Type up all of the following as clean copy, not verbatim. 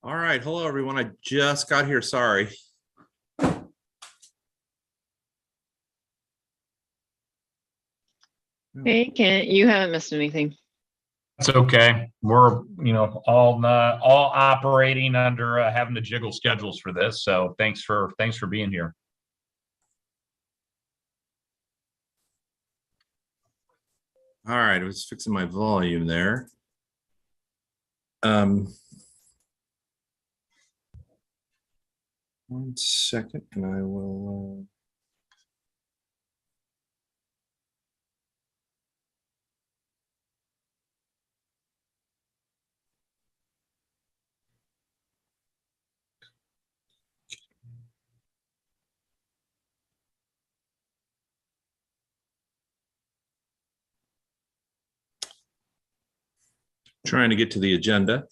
All right. Hello, everyone. I just got here. Sorry. Hey, Kent, you haven't missed anything. That's okay. We're, all operating under having to jiggle schedules for this. So thanks for being here. All right. I was fixing my volume there. One second, and I will. Trying to get to the agenda.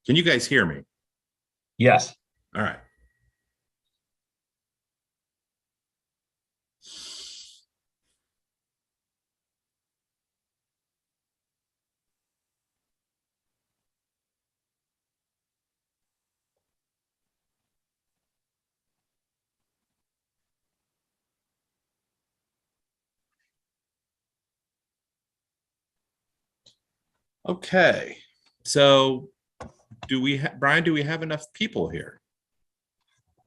Can you guys hear me? Yes. All right. Okay. So Brian, do we have enough people here?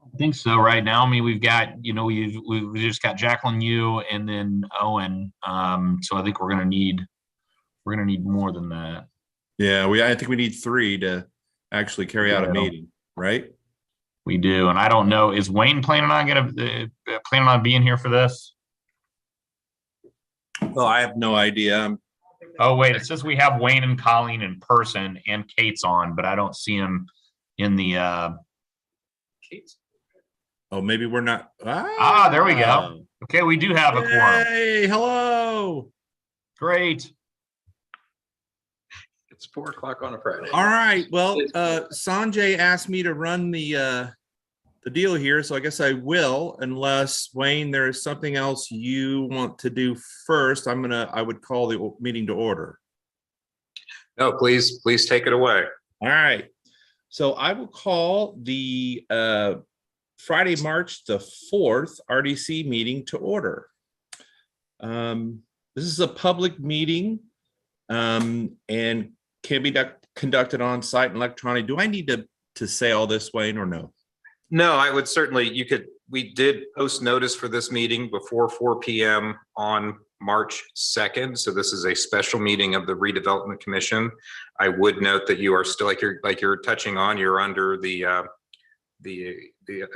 I think so right now. I mean, we've got, we've just got Jacqueline, you, and then Owen. So I think we're gonna need more than that. Yeah, I think we need 3 to actually carry out a meeting, right? We do. And I don't know, is Wayne planning on being here for this? Well, I have no idea. Oh, wait, it says we have Wayne and Colleen in person and Kate's on, but I don't see him in the Kate's. Oh, maybe we're not. There we go. Okay, we do have a quorum. Hey, hello. Great. It's 4 o'clock on a Friday. All right. Well, Sanjay asked me to run the deal here, so I guess I will, unless Wayne, there is something else you want to do first. I would call the meeting to order. No, please take it away. All right. So I will call the Friday, March the 4th RDC meeting to order. This is a public meeting and can be conducted on site and electronic. Do I need to say all this, Wayne, or no? No, I would certainly, we did post notice for this meeting before 4 p.m. on March 2nd. So this is a special meeting of the Redevelopment Commission. I would note that you are still, like you're touching on, you're under the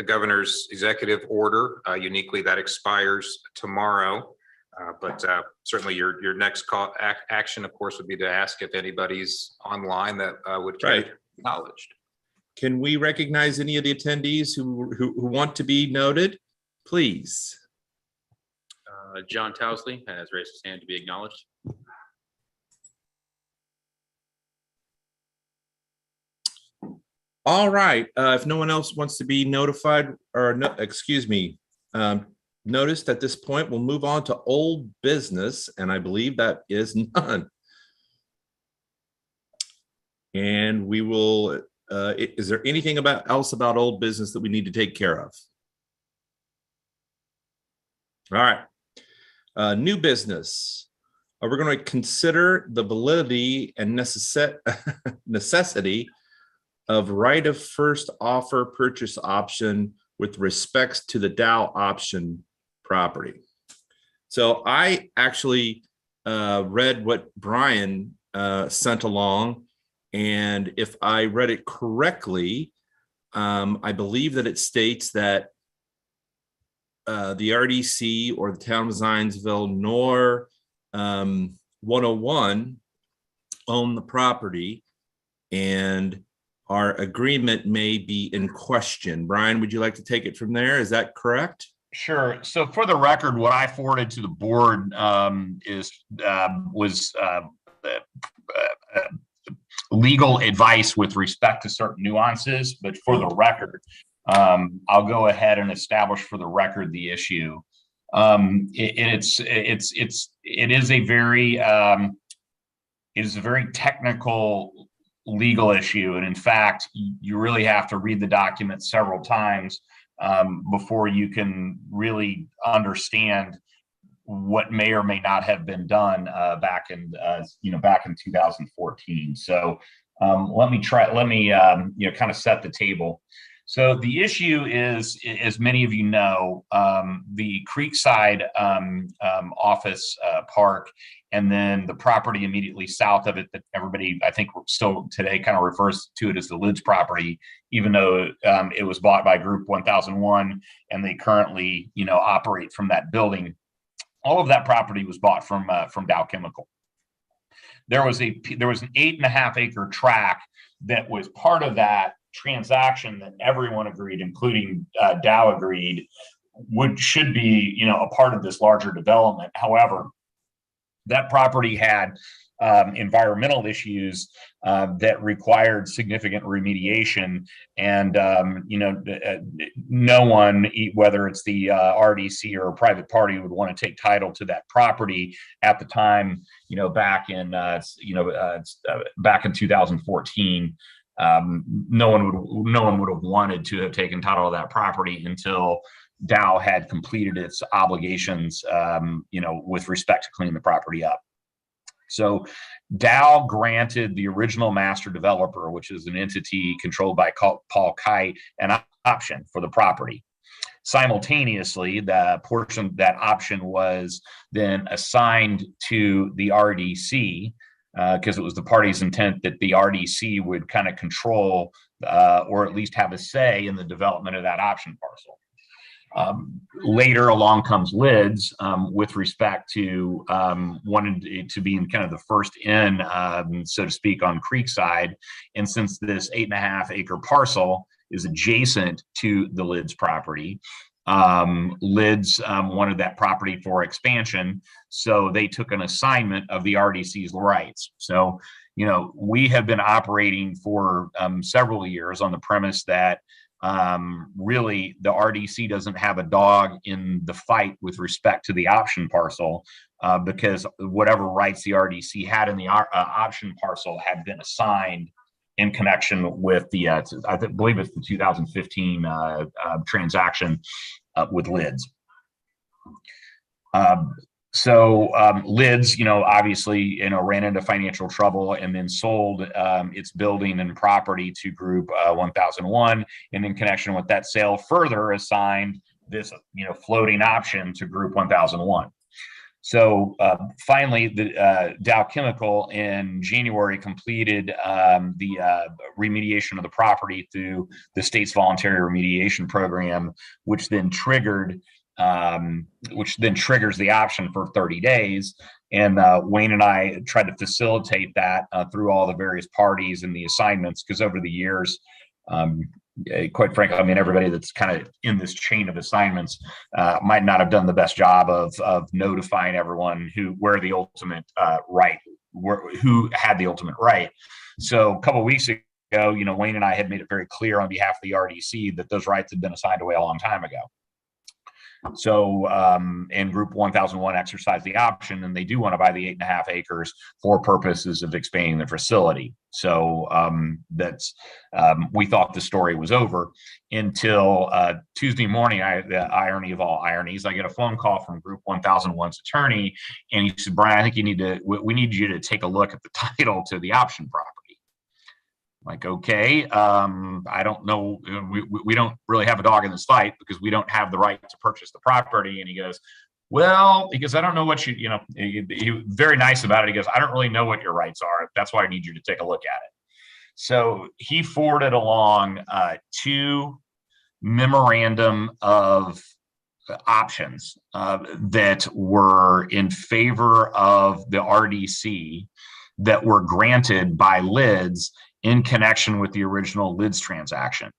governor's executive order. Uniquely, that expires tomorrow. But certainly your next action, of course, would be to ask if anybody's online that would care to be acknowledged. Can we recognize any of the attendees who want to be noted? Please. John Towsley has raised his hand to be acknowledged. All right. If no one else wants to be notified or noticed at this point, we'll move on to old business, and I believe that is none. And we will. Is there anything else about old business that we need to take care of? All right. New business. We're going to consider the validity and necessity of right of first offer purchase option with respects to the Dow option property. So I actually read what Brian sent along. And if I read it correctly, I believe that it states that the RDC or the town of Zionsville nor 101 own the property, and our agreement may be in question. Brian, would you like to take it from there? Is that correct? Sure. So for the record, what I forwarded to the board was legal advice with respect to certain nuances, but for the record, I'll go ahead and establish for the record the issue. It is a very technical legal issue. And in fact, you really have to read the document several times before you can really understand what may or may not have been done back in 2014. So let me kind of set the table. So the issue is, as many of you know, the Creekside office park, and then the property immediately south of it that everybody, I think, still today kind of refers to it as the Lids property, even though it was bought by Group 1001 and they currently, operate from that building. All of that property was bought from Dow Chemical. There was an 8.5 acre tract that was part of that transaction that everyone agreed, including Dow agreed, should be a part of this larger development. However, that property had environmental issues that required significant remediation, and no one, whether it's the RDC or a private party, would want to take title to that property at the time. Back in 2014. No one would have wanted to have taken title of that property until Dow had completed its obligations, with respect to cleaning the property up. So Dow granted the original master developer, which is an entity controlled by Paul Kite, an option for the property. Simultaneously, the portion that option was then assigned to the RDC, because it was the party's intent that the RDC would kind of control or at least have a say in the development of that option parcel. Later along comes Lids with respect to wanted to be in kind of the first in, so to speak, on Creekside. And since this 8.5 acre parcel is adjacent to the Lids property, Lids wanted that property for expansion, so they took an assignment of the RDC's rights. So, we have been operating for several years on the premise that really the RDC doesn't have a dog in the fight with respect to the option parcel, because whatever rights the RDC had in the option parcel had been assigned in connection with the, I believe it's the 2015 transaction with Lids. So Lids, obviously, ran into financial trouble and then sold its building and property to Group 1001, and in connection with that sale, further assigned this, floating option to Group 1001. So finally, the Dow Chemical in January completed the remediation of the property through the state's voluntary remediation program, which then triggers the option for 30 days. And Wayne and I tried to facilitate that through all the various parties and the assignments, because over the years, quite frankly, everybody that's kind of in this chain of assignments might not have done the best job of notifying everyone who had the ultimate right. So a couple of weeks ago, Wayne and I had made it very clear on behalf of the RDC that those rights had been assigned away a long time ago. So, and Group 1001 exercised the option, and they do want to buy the 8.5 acres for purposes of expanding the facility. So we thought the story was over until Tuesday morning. The irony of all ironies, I get a phone call from Group 1001's attorney, and he said, "Brian, I think we need you to take a look at the title to the option property." Like, okay, I don't know. We don't really have a dog in this fight because we don't have the right to purchase the property. And he goes, well, because I don't know what he very nice about it. He goes, I don't really know what your rights are. That's why I need you to take a look at it. So he forwarded along 2 memorandum of options that were in favor of the RDC that were granted by Lids in connection with the original Lids transaction.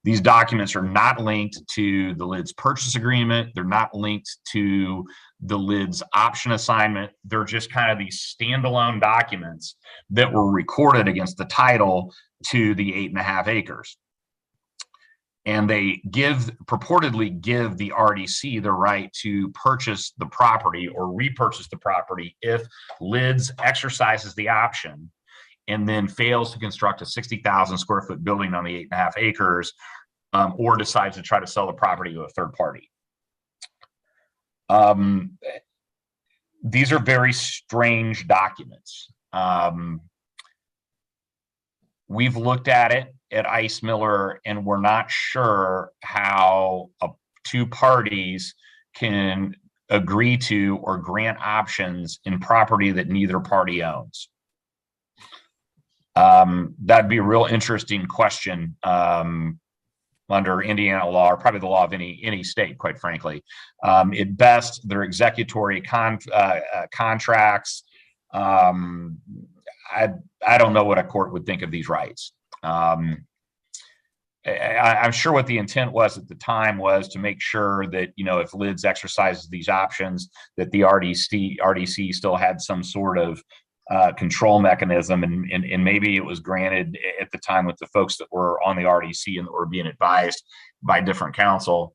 These documents are not linked to the Lids purchase agreement. They're not linked to the Lids option assignment. They're just kind of these standalone documents that were recorded against the title to the 8.5 acres. And they purportedly give the RDC the right to purchase the property or repurchase the property if Lids exercises the option and then fails to construct a 60,000 square foot building on the 8.5 acres, or decides to try to sell the property to a third party. These are very strange documents. We've looked at it at Ice Miller, and we're not sure how two parties can agree to or grant options in property that neither party owns. That'd be a real interesting question under Indiana law, or probably the law of any state, quite frankly. At best, they're executory contracts. I don't know what a court would think of these rights. I'm sure what the intent was at the time was to make sure that, you know, if Lids exercises these options, that the RDC still had some sort of control mechanism, and maybe it was granted at the time with the folks that were on the RDC and that were being advised by different counsel.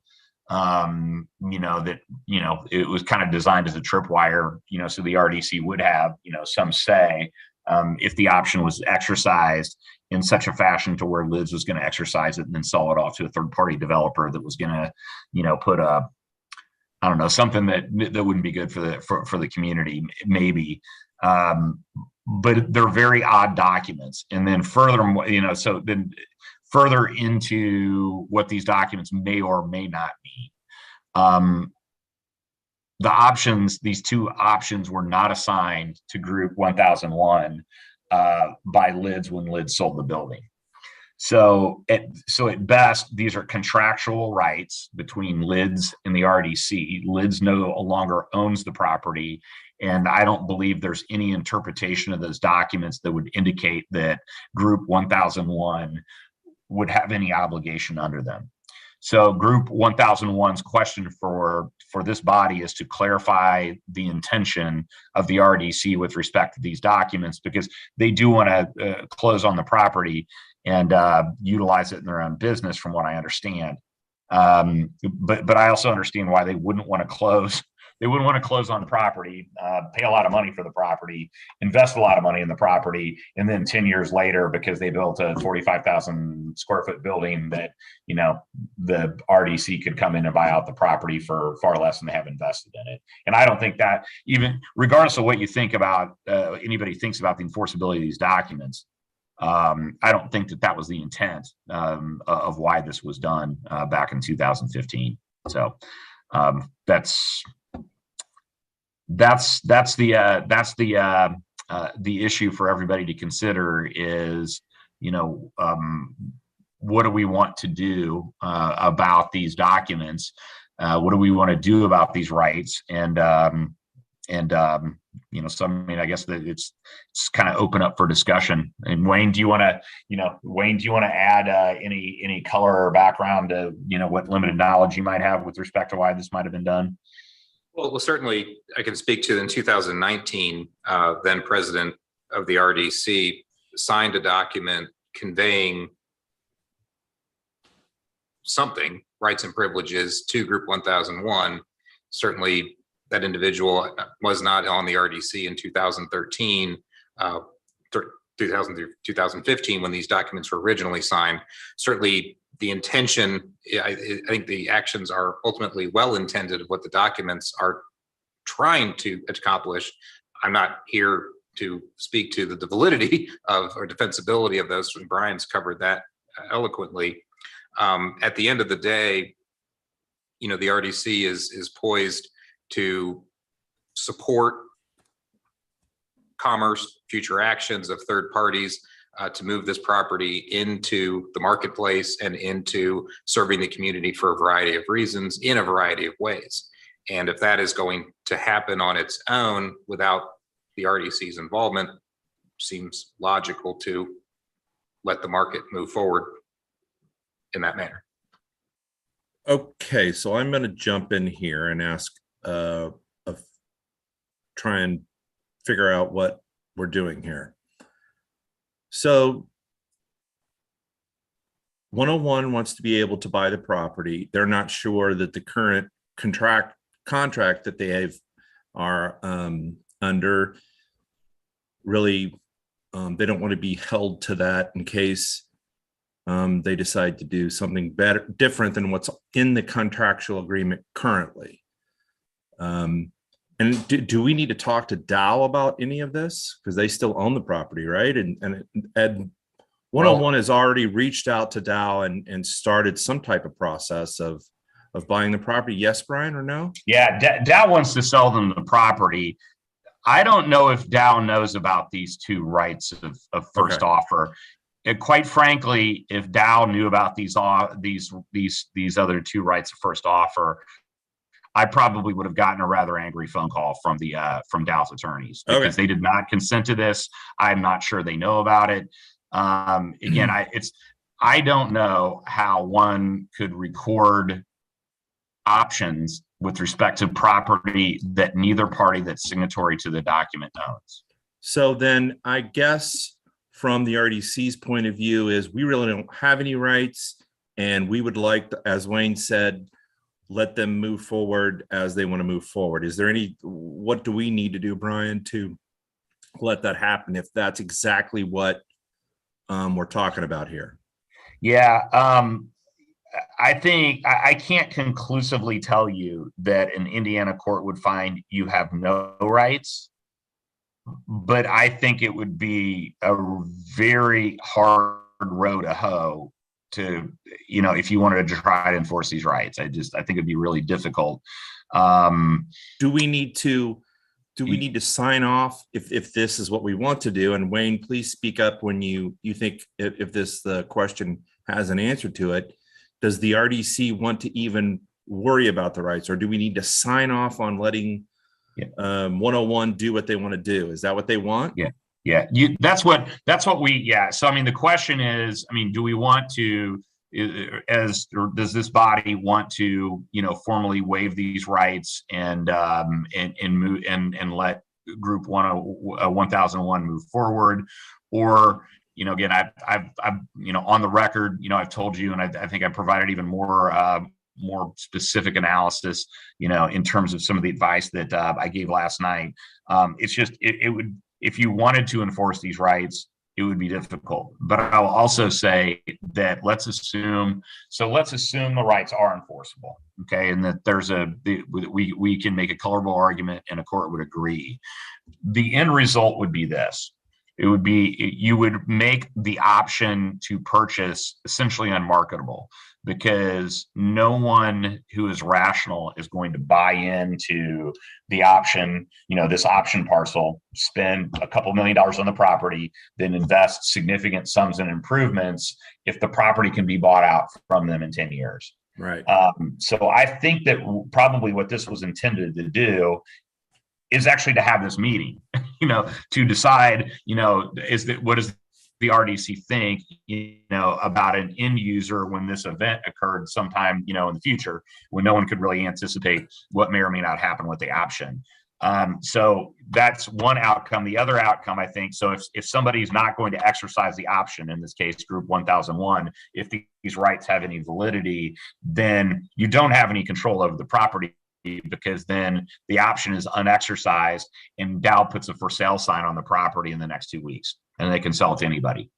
You know, that, you know, it was kind of designed as a tripwire, you know, so the RDC would have, you know, some say if the option was exercised in such a fashion to where Lids was going to exercise it and then sell it off to a third party developer that was going to, you know, put I don't know, something that wouldn't be good for the community, maybe. But they're very odd documents. And then furthermore, you know, so then further into what these documents may or may not mean. The options, these two options, were not assigned to Group 1001 by Lids when Lids sold the building. So at best, these are contractual rights between Lids and the RDC. Lids no longer owns the property, and I don't believe there's any interpretation of those documents that would indicate that Group 1001 would have any obligation under them. So Group 1001's question for this body is to clarify the intention of the RDC with respect to these documents, because they do want to close on the property and utilize it in their own business, from what I understand. But I also understand why they wouldn't want to close. They wouldn't want to close on the property, pay a lot of money for the property, invest a lot of money in the property, and then 10 years later, because they built a 45,000 square foot building, that, you know, the RDC could come in and buy out the property for far less than they have invested in it. And I don't think that, even regardless of what you think about, anybody thinks about the enforceability of these documents, I don't think that was the intent of why this was done back in 2015. So that's the issue for everybody to consider is, you know, what do we want to do about these documents? What do we want to do about these rights? And you know, so I mean, I guess that it's kind of open up for discussion. And Wayne, do you want to add any color or background to, you know, what limited knowledge you might have with respect to why this might have been done? Well, certainly I can speak to in 2019, then president of the RDC signed a document conveying something, rights and privileges, to Group 1001. Certainly that individual was not on the RDC in 2013, 2015, when these documents were originally signed. Certainly the intention, I think the actions are ultimately well intended of what the documents are trying to accomplish. I'm not here to speak to the validity of or defensibility of those. Brian's covered that eloquently. At the end of the day, you know, the RDC is poised to support commerce, future actions of third parties to move this property into the marketplace and into serving the community for a variety of reasons in a variety of ways. And if that is going to happen on its own without the RDC's involvement, seems logical to let the market move forward in that manner. Okay, so I'm going to jump in here and ask, try and figure out what we're doing here. So 101 wants to be able to buy the property. They're not sure that the current contract that they are under really they don't want to be held to that in case they decide to do something better, different than what's in the contractual agreement currently. And do we need to talk to Dow about any of this? Because they still own the property, right? And Ed 101 has already reached out to Dow and started some type of process of buying the property. Yes, Brian, or no? Yeah, Dow wants to sell them the property. I don't know if Dow knows about these two rights of first offer. And quite frankly, if Dow knew about these other two rights of first offer, I probably would have gotten a rather angry phone call from Dow's attorneys because they did not consent to this. I'm not sure they know about it. Again, I don't know how one could record options with respect to property that neither party that's signatory to the document owns. So then I guess from the RDC's point of view is we really don't have any rights, and we would like, as Wayne said, let them move forward as they want to move forward. Is there what do we need to do, Brian, to let that happen if that's exactly what we're talking about here? Yeah, I think I can't conclusively tell you that an Indiana court would find you have no rights, but I think it would be a very hard row to hoe to, if you wanted to try to enforce these rights. I think it'd be really difficult. Do we need to sign off if this is what we want to do? And Wayne, please speak up when you think if the question has an answer to it. Does the RDC want to even worry about the rights, or do we need to sign off on letting 101 do what they want to do? Is that what they want? Yeah. That's what we. So I mean, the question is, do we want to, or does this body want to, formally waive these rights and move and let Group 1001 move forward, or again, I've on the record, I've told you, and I think I provided even more specific analysis, in terms of some of the advice that I gave last night. It's just, it would, if you wanted to enforce these rights, it would be difficult. But I'll also say that let's assume the rights are enforceable, okay, and that we can make a colorable argument and a court would agree. The end result would be this. It would be, you would make the option to purchase essentially unmarketable, because no one who is rational is going to buy into the option, this option parcel, spend a couple $1 million on the property, then invest significant sums in improvements if the property can be bought out from them in 10 years. Right. So I think that probably what this was intended to do is actually to have this meeting, to decide, what does the RDC think, about an end user when this event occurred sometime, in the future, when no one could really anticipate what may or may not happen with the option. So that's one outcome. The other outcome, I think, so if somebody's not going to exercise the option, in this case, Group 1001, if these rights have any validity, then you don't have any control over the property, because then the option is unexercised and Dow puts a for sale sign on the property in the next 2 weeks and they can sell it to anybody.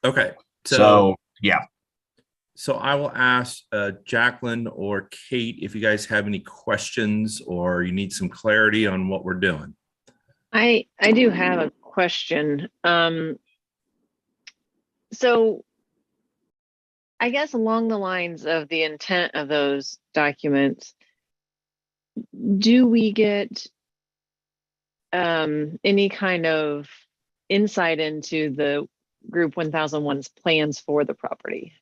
Okay. So yeah. So I will ask Jacqueline or Kate if you guys have any questions or you need some clarity on what we're doing. I do have a question. So I guess along the lines of the intent of those documents, do we get any kind of insight into the Group 1001's plans for the property?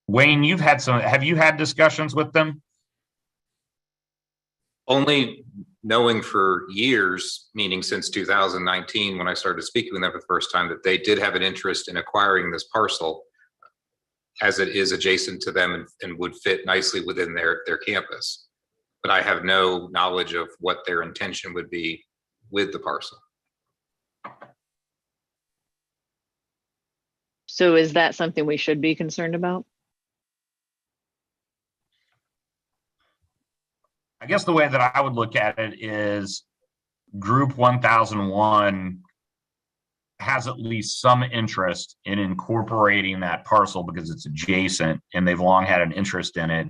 Wayne, have you had discussions with them? Only knowing for years, meaning since 2019, when I started speaking with them for the first time, that they did have an interest in acquiring this parcel, as it is adjacent to them and would fit nicely within their campus. But I have no knowledge of what their intention would be with the parcel. So is that something we should be concerned about? I guess the way that I would look at it is, Group 1001 has at least some interest in incorporating that parcel because it's adjacent and they've long had an interest in it,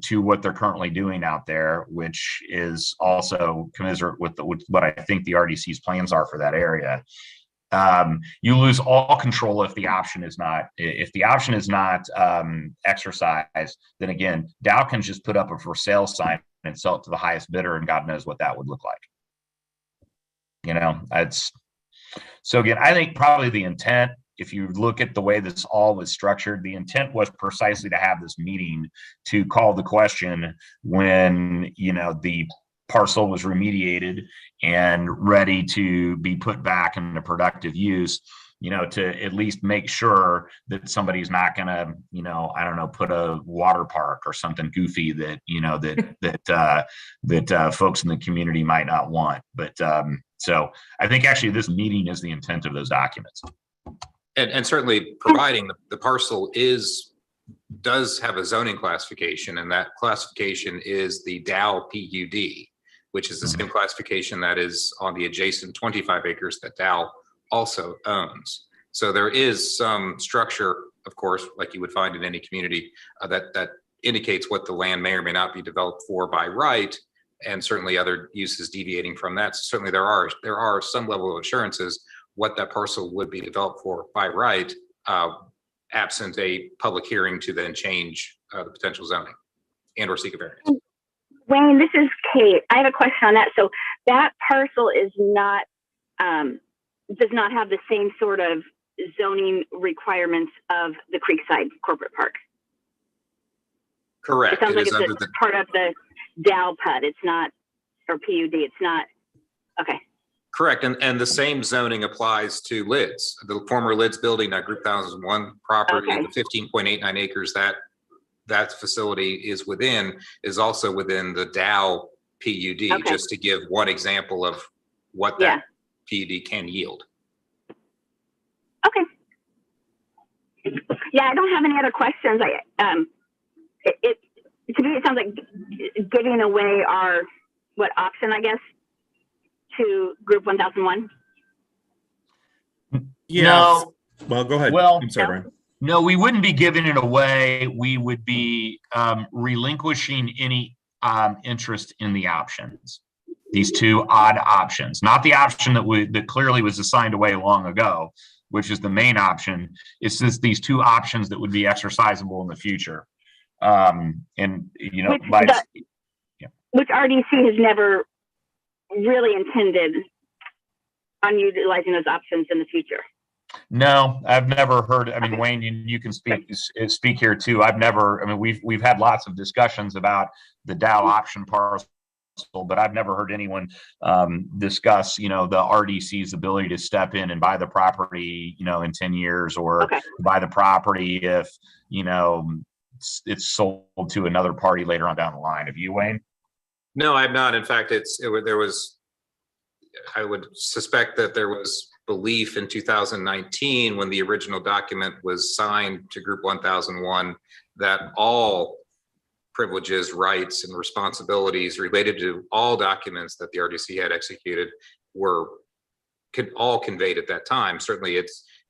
to what they're currently doing out there, which is also commensurate with what I think the RDC's plans are for that area. You lose all control if the option is not exercised. Then again, Dow can just put up a for sale sign and sell it to the highest bidder, and God knows what that would look like. So again, I think probably the intent, if you look at the way this all was structured, the intent was precisely to have this meeting to call the question when, the parcel was remediated and ready to be put back into productive use, to at least make sure that somebody's not going to, I don't know, put a water park or something goofy that, that folks in the community might not want. But so I think actually this meeting is the intent of those documents. And certainly providing the parcel does have a zoning classification, and that classification is the Dow PUD, which is the same classification that is on the adjacent 25 acres that Dow also owns. So there is some structure, of course, like you would find in any community, that indicates what the land may or may not be developed for by right, and certainly other uses deviating from that. So certainly there are some level of assurances what that parcel would be developed for by right, absent a public hearing to then change the potential zoning and or seek a variance. Wayne, this is Kate. I have a question on that. So that parcel is not, does not have the same sort of zoning requirements of the Creekside Corporate Park. Correct. It sounds like it's part of the Dow PUD. It's not, or PUD. It's not. Okay. Correct. And the same zoning applies to Lids, the former Lids building, that Group 1001 property, Okay. the 15.89 acres that facility is also within the Dow PUD, Okay. just to give one example of what that PUD can yield. Okay. Yeah, I don't have any other questions. To me, it sounds like giving away our option, I guess, to Group 1001. Yeah. No. Well, go ahead. Well, I'm sorry, Brian. No, we wouldn't be giving it away. We would be relinquishing any interest in the options. These two odd options, not the option that clearly was assigned away long ago, which is the main option. It's just these two options that would be exercisable in the future. Which RDC has never really intended on utilizing those options in the future. No, I've never heard. I mean, Wayne, you can speak here too. We've had lots of discussions about the Dow option parcel, but I've never heard anyone discuss, the RDC's ability to step in and buy the property, in 10 years, or buy the property if, it's sold to another party later on down the line. Have you, Wayne? No, I've not. In fact, I would suspect that there was belief in 2019 when the original document was signed to Group 1001 that all privileges, rights, and responsibilities related to all documents that the RDC had executed were all conveyed at that time. Certainly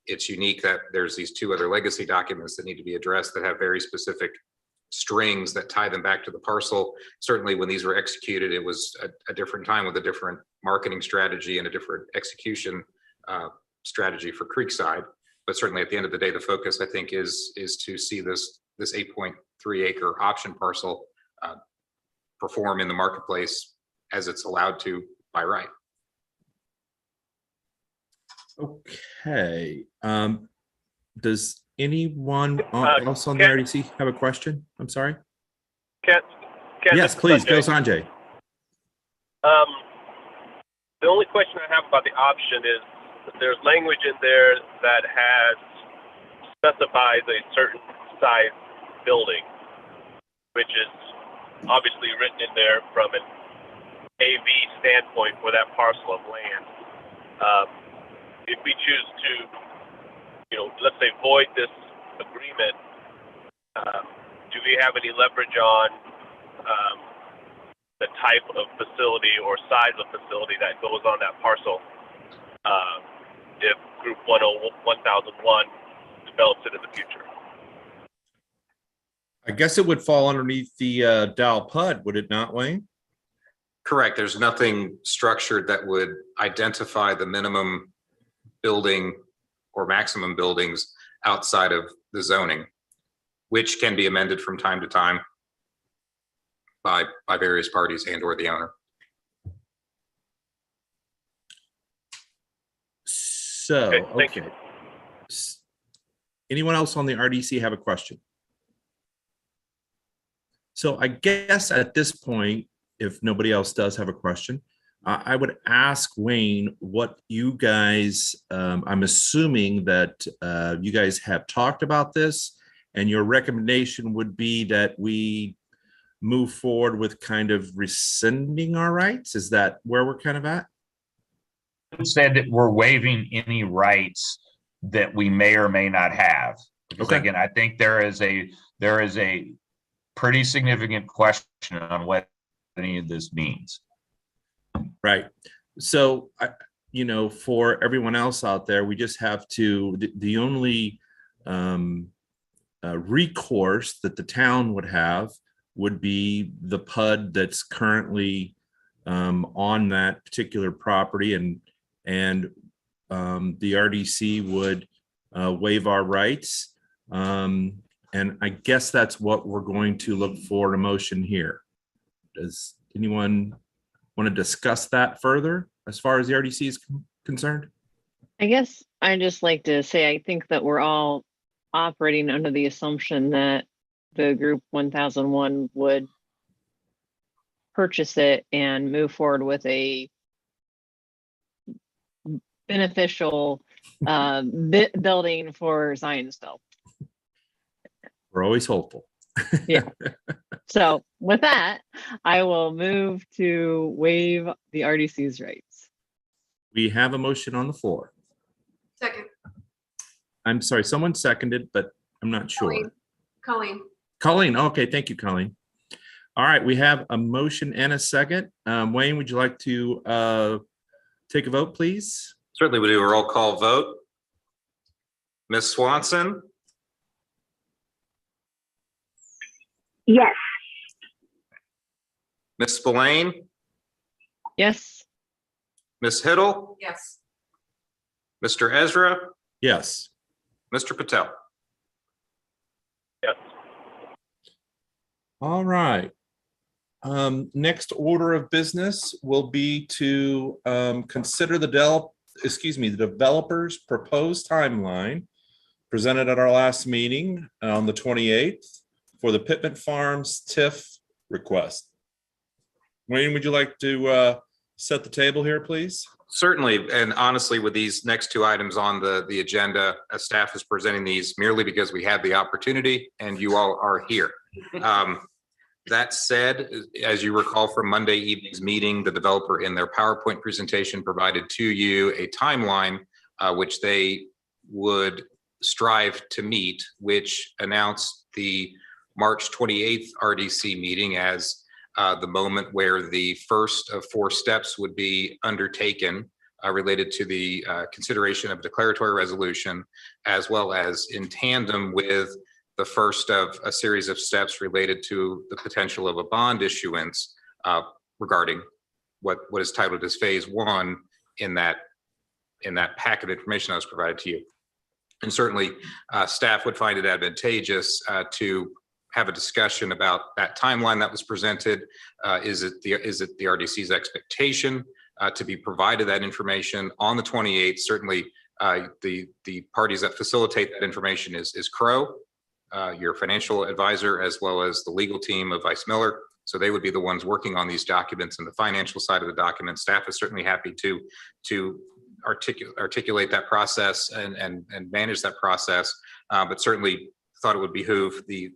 it's unique that there's these two other legacy documents that need to be addressed that have very specific strings that tie them back to the parcel. Certainly when these were executed, it was a different time with a different marketing strategy and a different execution strategy for Creekside. But certainly at the end of the day, the focus, I think, is to see this 8.3 acre option parcel perform in the marketplace as it's allowed to by right. Okay. Does anyone else on the RDC have a question? I'm sorry. Ken, Yes, please go, Sanjay. The only question I have about the option is that there's language in there that specifies a certain size building, which is obviously written in there from an AV standpoint for that parcel of land. If we choose to, let's say void this agreement, do we have any leverage on the type of facility or size of facility that goes on that parcel if Group 1001 develops it in the future. I guess it would fall underneath the Dow PUD, would it not, Wayne? Correct. There's nothing structured that would identify the minimum building or maximum buildings outside of the zoning, which can be amended from time to time by various parties and or the owner. So, Okay, thank you. Anyone else on the RDC have a question? So I guess at this point, if nobody else does have a question, I would ask Wayne what you guys, I'm assuming that you guys have talked about this, and your recommendation would be that we move forward with kind of rescinding our rights. Is that where we're kind of at? Said that we're waiving any rights that we may or may not have. Because Okay. again, I think there is a pretty significant question on what any of this means. Right. So, for everyone else out there, we just have to, the only recourse that the town would have would be the PUD that's currently on that particular property, and the RDC would waive our rights. And I guess that's what we're going to look for in a motion here. Does anyone want to discuss that further as far as the RDC is concerned? I guess I just like to say, I think that we're all operating under the assumption that the Group 1001 would purchase it and move forward with a beneficial building for Zionsville. We're always hopeful. Yeah. So with that, I will move to waive the RDC's rights. We have a motion on the floor. Second. I'm sorry, someone seconded, but I'm not sure. Colleen. Okay, thank you, Colleen. All right, we have a motion and a second. Wayne, would you like to take a vote, please? Certainly we do a roll call vote. Ms. Swanson, Yes. Ms. Spillane, Yes. Ms. Hiddle, Yes. Mr. Ezra, Yes. Mr. Patel. Yes. All right. Next order of business will be to consider the developer's proposed timeline presented at our last meeting on the 28th for the Pittman Farms TIF request. Wayne, would you like to set the table here, please? Certainly, and honestly, with these next two items on the agenda, staff is presenting these merely because we had the opportunity and you all are here. That said, as you recall from Monday evening's meeting, the developer in their PowerPoint presentation provided to you a timeline which they would strive to meet, which announced the March 28th RDC meeting as the moment where the first of 4 steps would be undertaken related to the consideration of a declaratory resolution, as well as in tandem with the first of a series of steps related to the potential of a bond issuance regarding what is titled as phase 1 in that packet of information that was provided to you. And certainly staff would find it advantageous to have a discussion about that timeline that was presented. Is it the RDC's expectation to be provided that information on the 28th? Certainly the parties that facilitate that information is Crow, your financial advisor, as well as the legal team of Vice Miller. So they would be the ones working on these documents, and the financial side of the document. Staff is certainly happy to articulate that process and manage that process, but certainly thought it would behoove the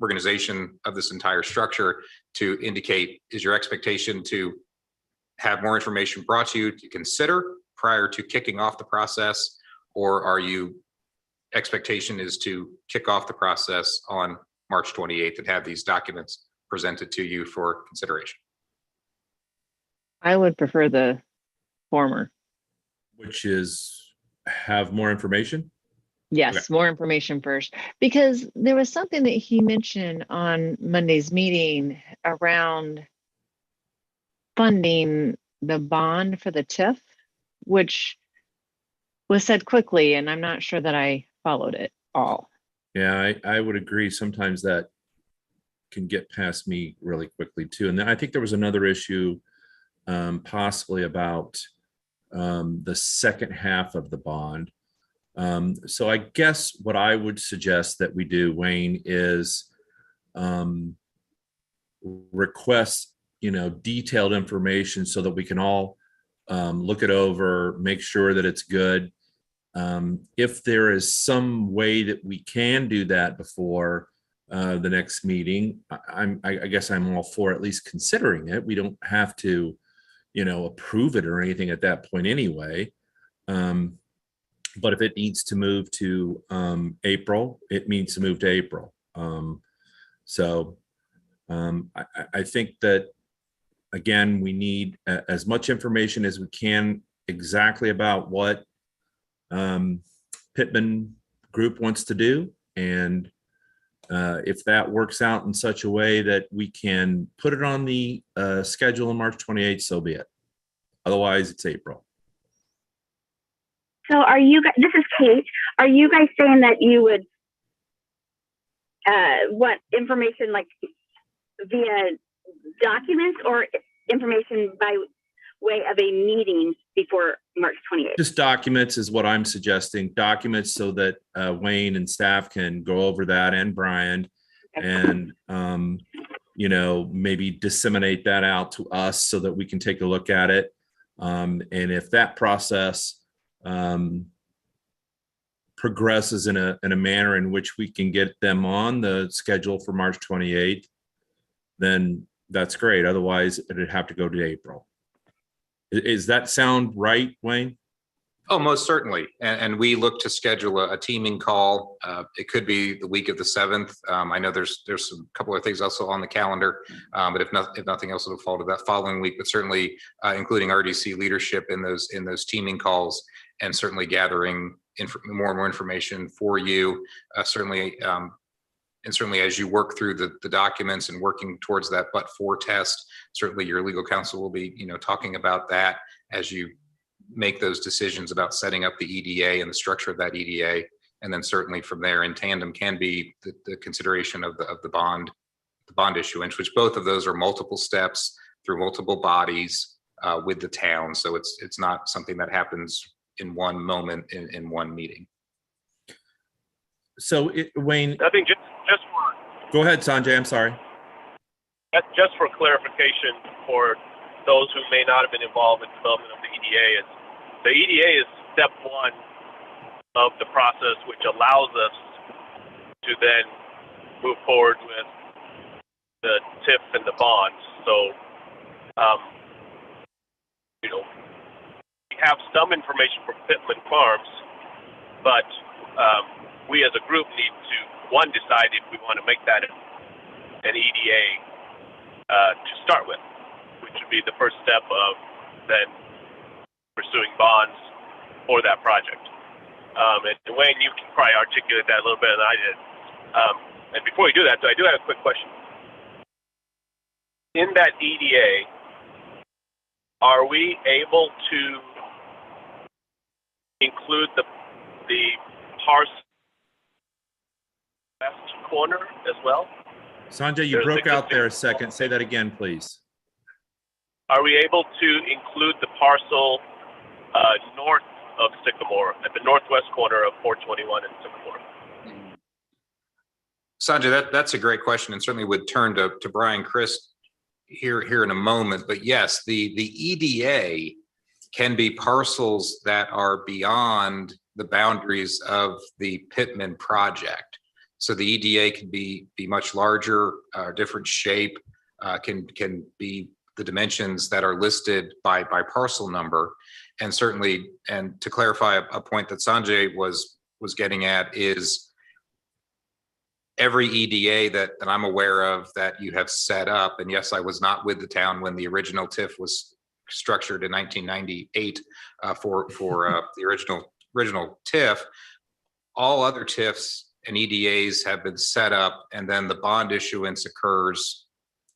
organization of this entire structure to indicate, is your expectation to have more information brought to you to consider prior to kicking off the process, or are you expectation is to kick off the process on March 28th and have these documents presented to you for consideration? I would prefer the former. Which is have more information. Yes, more information first, because there was something that he mentioned on Monday's meeting around funding the bond for the TIF, which was said quickly, and I'm not sure that I followed it all. Yeah, I would agree. Sometimes that can get past me really quickly too. And then I think there was another issue possibly about the second half of the bond. So I guess what I would suggest that we do, Wayne, is request, detailed information so that we can all look it over, make sure that it's good. If there is some way that we can do that before the next meeting, I guess I'm all for at least considering it. We don't have to, approve it or anything at that point anyway. But if it needs to move to April, it needs to move to April. I think that, again, we need as much information as we can exactly about what Pittman Group wants to do. And if that works out in such a way that we can put it on the schedule on March 28th, so be it. Otherwise, it's April. So are you guys, this is Kate, are you guys saying that you would want information like via documents or information by way of a meeting before March 28th? Just documents is what I'm suggesting. Documents so that Wayne and staff can go over that, and Brian, and maybe disseminate that out to us so that we can take a look at it. And if that process progresses in a manner in which we can get them on the schedule for March 28th, then that's great. Otherwise, it'd have to go to April. Is that sound right, Wayne? Oh, most certainly. And we look to schedule a teaming call. It could be the week of the 7th. I know there's some couple of things also on the calendar, but if nothing else, it'll fall to that following week. But certainly including RDC leadership in those teaming calls, and certainly gathering more and more information for you. Certainly as you work through the documents and working towards that but-for test, certainly your legal counsel will be talking about that as you make those decisions about setting up the EDA and the structure of that EDA. And then certainly from there in tandem can be the consideration of the bond issuance, which both of those are multiple steps through multiple bodies with the town. So it's not something that happens in one moment in one meeting. So Wayne, I think just for go ahead, Sanjay. I'm sorry. just for clarification for those who may not have been involved in development of the EDA is step one of the process, which allows us to then move forward with the TIF and the bonds. So, we have some information from Pittman Farms, but we as a group need to, one, decide if we want to make that an EDA to start with, which would be the first step of then pursuing bonds for that project. And Dwayne, you can probably articulate that a little better than I did. And before you do that, I do have a quick question. In that EDA, are we able to include the parcel west corner as well? Sanjay, you broke out there a second. Say that again, please. Are we able to include the parcel north of Sycamore, at the northwest corner of 421 and Sycamore? Sanjay, that's a great question, and certainly would turn to Brian Chris here in a moment. But yes, the EDA can be parcels that are beyond the boundaries of the Pittman project. So the EDA can be much larger, different shape, can be the dimensions that are listed by parcel number. And certainly, and to clarify a point that Sanjay was getting at, is every EDA that I'm aware of that you have set up, and yes, I was not with the town when the original TIF was structured in 1998 for the original TIF. All other TIFs and EDAs have been set up, and then the bond issuance occurs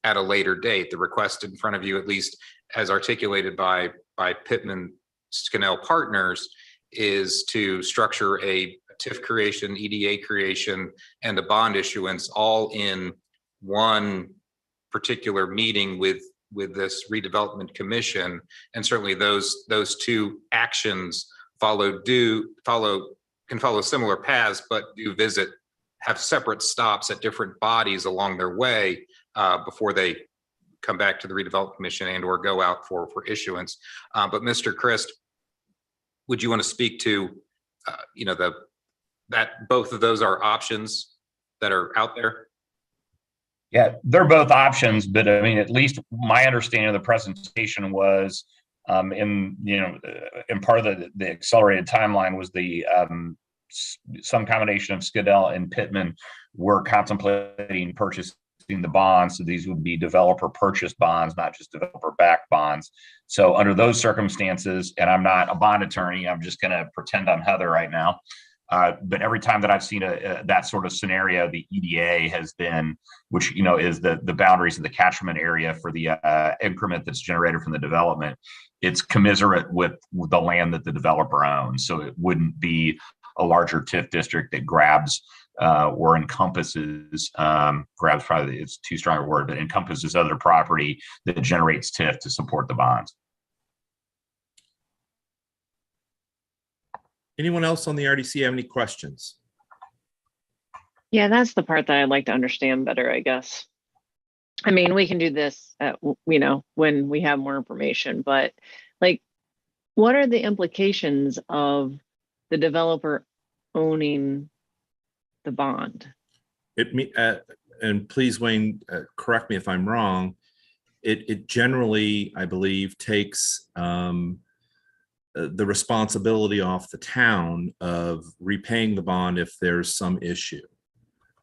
at a later date. The request in front of you, at least as articulated by Pittman Scannell Partners, is to structure a TIF creation, EDA creation, and a bond issuance all in one particular meeting with this redevelopment commission. And certainly those two actions can follow similar paths, but have separate stops at different bodies along their way before they come back to the redevelopment commission and or go out for issuance. But Mr. Christ, would you want to speak to that both of those are options that are out there? Yeah, they're both options, but I mean, at least my understanding of the presentation was in part of the accelerated timeline was the some combination of Scannell and Pittman were contemplating purchasing the bonds. So these would be developer purchased bonds, not just developer backed bonds. So under those circumstances, and I'm not a bond attorney, I'm just going to pretend I'm Heather right now. But every time that I've seen that sort of scenario, the EDA has been, which is the boundaries of the catchment area for the increment that's generated from the development. It's commiserate with the land that the developer owns, so it wouldn't be a larger TIF district that grabs or encompasses. Grabs probably it's too strong a word, but encompasses other property that generates TIF to support the bonds. Anyone else on the RDC have any questions? Yeah, that's the part that I'd like to understand better, I guess. I mean, we can do this at, when we have more information, but like, what are the implications of the developer owning the bond? And please, Wayne, correct me if I'm wrong. It generally, I believe, takes the responsibility off the town of repaying the bond if there's some issue.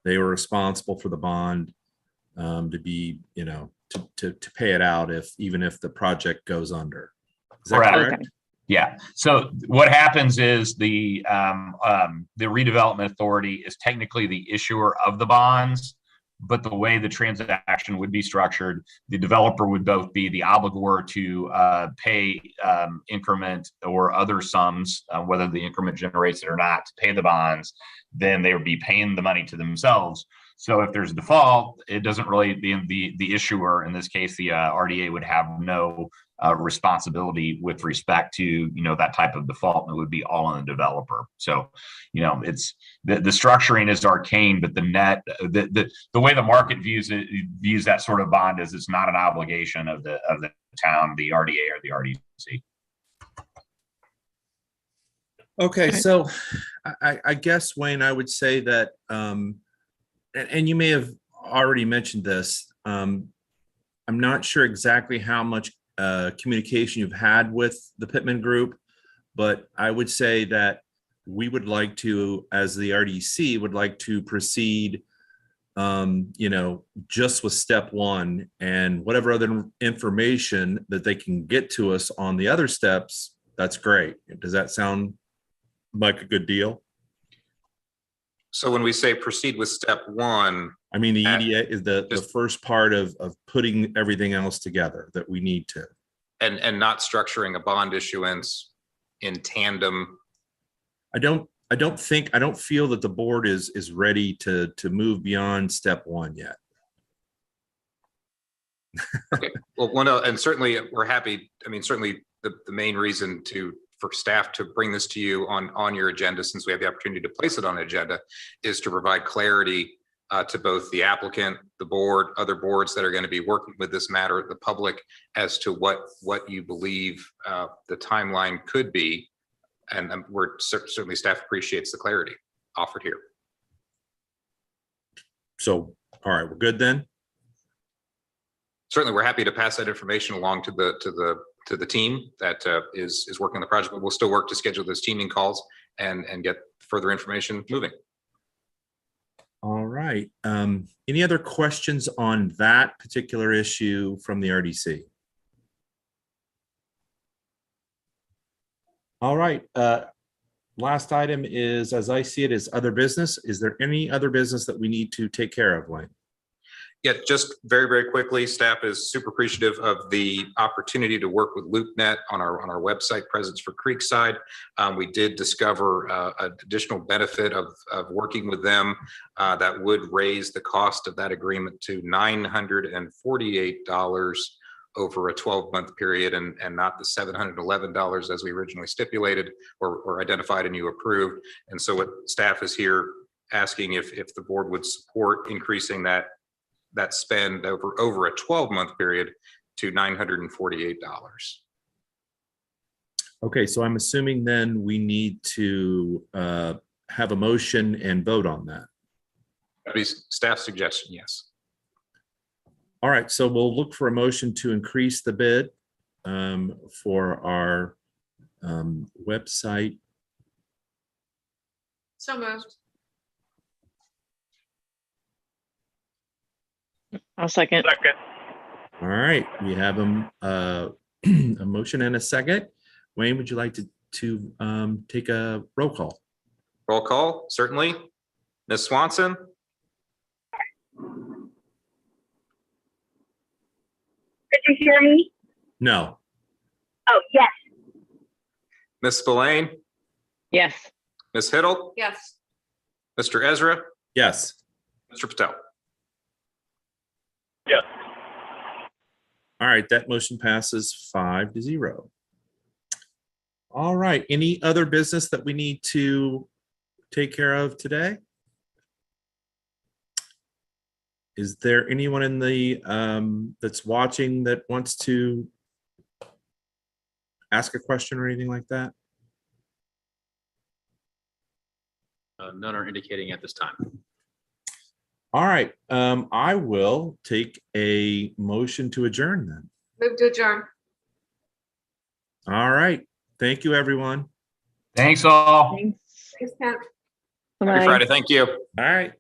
They were responsible for the bond to be, to pay it out even if the project goes under. Is that correct? Okay. Yeah. So what happens is the redevelopment authority is technically the issuer of the bonds, but the way the transaction would be structured, the developer would both be the obligor to pay increment or other sums, whether the increment generates it or not, to pay the bonds. Then they would be paying the money to themselves. So if there's a default, it doesn't really, the issuer, in this case, the RDA, would have no responsibility with respect to that type of default, and it would be all on the developer. So it's the structuring is arcane, but the net the way the market views that sort of bond is it's not an obligation of the town, the RDA or the RDC. Okay, so I guess, Wayne, I would say that and you may have already mentioned this, I'm not sure exactly how much communication you've had with the Pittman Group, but I would say that we would like to, as the RDC, would like to proceed, just with step one, and whatever other information that they can get to us on the other steps, that's great. Does that sound like a good deal? So when we say proceed with step one, I mean, the EDA is the first part of putting everything else together that we need to. And not structuring a bond issuance in tandem. I don't feel that the board is ready to move beyond step one yet. Okay. Well, no, and certainly we're happy. I mean, certainly the main reason for staff to bring this to you on your agenda, since we have the opportunity to place it on the agenda, is to provide clarity to both the applicant, the board, other boards that are going to be working with this matter, the public, as to what you believe the timeline could be. And certainly staff appreciates the clarity offered here. So, all right, we're good then? Certainly, we're happy to pass that information along to the team that is working on the project, but we'll still work to schedule those teaming calls and get further information moving. All right. Any other questions on that particular issue from the RDC? All right. Last item is, as I see it, is other business. Is there any other business that we need to take care of, Wayne? Yeah, just very, very quickly, staff is super appreciative of the opportunity to work with LoopNet on our website presence for Creekside. We did discover an additional benefit of working with them that would raise the cost of that agreement to $948 over a 12-month period and not the $711 as we originally stipulated or identified and you approved. And so what staff is here asking if the board would support increasing that spend over a 12-month period to $948. Okay, so I'm assuming then we need to have a motion and vote on that. That'd be staff suggestion, yes. All right, so we'll look for a motion to increase the bid for our website. So moved. I'll second. Second. All right, we have a motion and a second. Wayne, would you like to take a roll call? Roll call, certainly. Ms. Swanson, Could you hear me? No. Oh, yes. Ms. Spillane, Yes. Ms. Hiddle, Yes. Mr. Ezra, Yes. Mr. Patel. Yes. All right, that motion passes 5-0. All right, any other business that we need to take care of today? Is there anyone in the that's watching that wants to ask a question or anything like that? None are indicating at this time. All right, I will take a motion to adjourn then. Move to adjourn. All right, thank you, everyone. Thanks all. Thanks. Thanks, Pat. Happy Bye. Friday, thank you. All right.